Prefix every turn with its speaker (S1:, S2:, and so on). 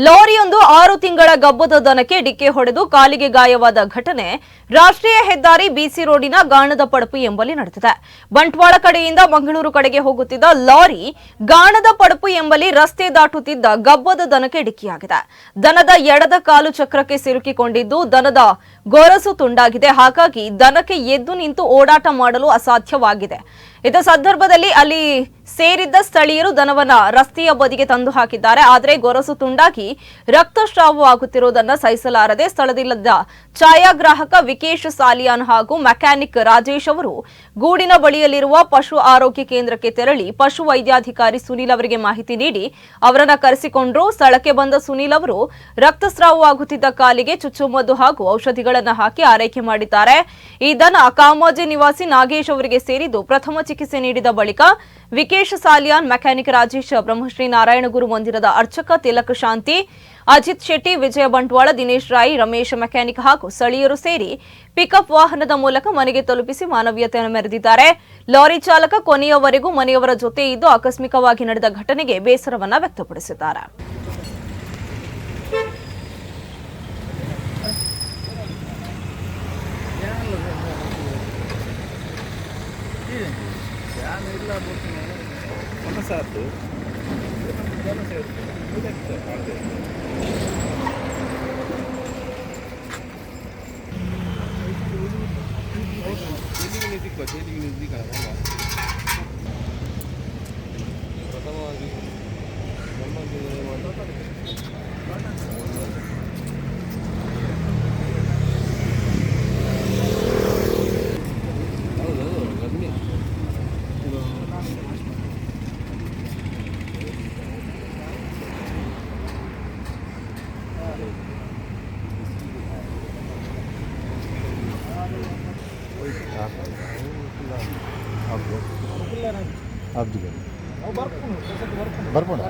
S1: ಲಾರಿಯೊಂದು 6 ತಿಂಗಳ ಗಬ್ಬದ ದನಕ್ಕೆ ಡಿಕ್ಕಿ ಹೊಡೆದು ಕಾಲಿಗೆ ಗಾಯವಾದ ಘಟನೆ ರಾಷ್ಟ್ರೀಯ ಹೆದ್ದಾರಿ ಬಿಸಿ ರೋಡಿನ ಗಾಣದ ಪಡಪು ಎಂಬಲ್ಲಿ ನಡೆದಿದೆ. ಬಂಟ್ವಾಳ ಕಡೆಯಿಂದ ಮಂಗಳೂರು ಕಡೆಗೆ ಹೋಗುತ್ತಿದ್ದ ಲಾರಿ ಗಾಣದ ಪಡಪು ಎಂಬಲ್ಲಿ ರಸ್ತೆ ದಾಟುತ್ತಿದ್ದ ಗಬ್ಬದ ದನಕ್ಕೆ ಡಿಕ್ಕಿಯಾಗಿದೆ. ದನದ ಎಡದ ಕಾಲು ಚಕ್ರಕ್ಕೆ ಸಿಲುಕಿಕೊಂಡಿದ್ದು ದನದ ಗೊರಸು ತುಂಡಾಗಿದೆ. ಹಾಗಾಗಿ ದನಕ್ಕೆ ಎದ್ದು ನಿಂತು ಓಡಾಟ ಮಾಡಲು ಅಸಾಧ್ಯವಾಗಿದೆ. ಇದ ಸಂದರ್ಭದಲ್ಲಿ ಅಲ್ಲಿ ಸೇರಿದ್ದ ಸ್ಥಳೀಯರು ದನವನ್ನ ರಸ್ತೆಯ ಬದಿಗೆ ತಂದು ಹಾಕಿದ್ದಾರೆ. ಆದರೆ ಗೊರಸು ತುಂಡಾಗಿ ರಕ್ತಸ್ರಾವವಾಗುತ್ತಿರುವುದನ್ನು ಸಹಿಸಲಾರದೆ ಸ್ಥಳದಲ್ಲಿದ್ದ ಛಾಯಾಗ್ರಾಹಕ ವಿಕೇಶ್ ಸಾಲಿಯಾನ್ ಹಾಗೂ ಮೆಕ್ಯಾನಿಕ್ ರಾಜೇಶ್ ಅವರು ಗೂಡಿನ ಬಳಿಯಲ್ಲಿರುವ ಪಶು ಆರೋಗ್ಯ ಕೇಂದ್ರಕ್ಕೆ ತೆರಳಿ ಪಶು ವೈದ್ಯಾಧಿಕಾರಿ ಸುನೀಲ್ ಅವರಿಗೆ ಮಾಹಿತಿ ನೀಡಿ ಅವರನ್ನ ಕರೆಸಿಕೊಂಡ್ರು. ಸ್ಥಳಕ್ಕೆ ಬಂದ ಸುನೀಲ್ ಅವರು ರಕ್ತಸ್ರಾವವಾಗುತ್ತಿದ್ದ ಕಾಲಿಗೆ ಚುಚ್ಚುಮದ್ದು ಹಾಗೂ ಔಷಧಿಗಳನ್ನು ಹಾಕಿ ಆರೈಕೆ ಮಾಡಿದ್ದಾರೆ. ಈ ದನ ಕಾಮೋಜೆ ನಿವಾಸಿ ನಾಗೇಶ್ ಅವರಿಗೆ ಸೇರಿದ್ದು ಪ್ರಥಮ ಚಿಕಿತ್ಸೆ ನೀಡಿದ ಬಳಿಕ ವಿಕೇಶ್ ಸಾಲಿಯಾನ್, ಮೆಕ್ಯಾನಿಕ್ ರಾಜೇಶ್, ಬ್ರಹ್ಮಶ್ರೀ ನಾರಾಯಣಗುರು ಮಂದಿರದ ಅರ್ಚಕ ತಿಲಕ್ ಶಾಂತಿ, ಅಜಿತ್ ಶೆಟ್ಟಿ, ವಿಜಯ ಬಂಟ್ವಾಳ, ದಿನೇಶ್ ರಾಯ್, ರಮೇಶ್ ಮೆಕ್ಯಾನಿಕ್ ಹಾಗೂ ಸ್ಥಳೀಯರು ಸೇರಿ ಪಿಕಪ್ ವಾಹನದ ಮೂಲಕ ಮನೆಗೆ ತಲುಪಿಸಿ ಮಾನವೀಯತೆಯನ್ನು ಮೆರೆದಿದ್ದಾರೆ. ಲಾರಿ ಚಾಲಕ ಕೊನೆಯವರೆಗೂ ಮನೆಯವರ ಜೊತೆ ಇದ್ದು ಆಕಸ್ಮಿಕವಾಗಿ ನಡೆದ ಘಟನೆಗೆ ಬೇಸರವನ್ನ ವ್ಯಕ್ತಪಡಿಸಿದ್ದಾರೆ.
S2: ಬರ್ಬೋದು.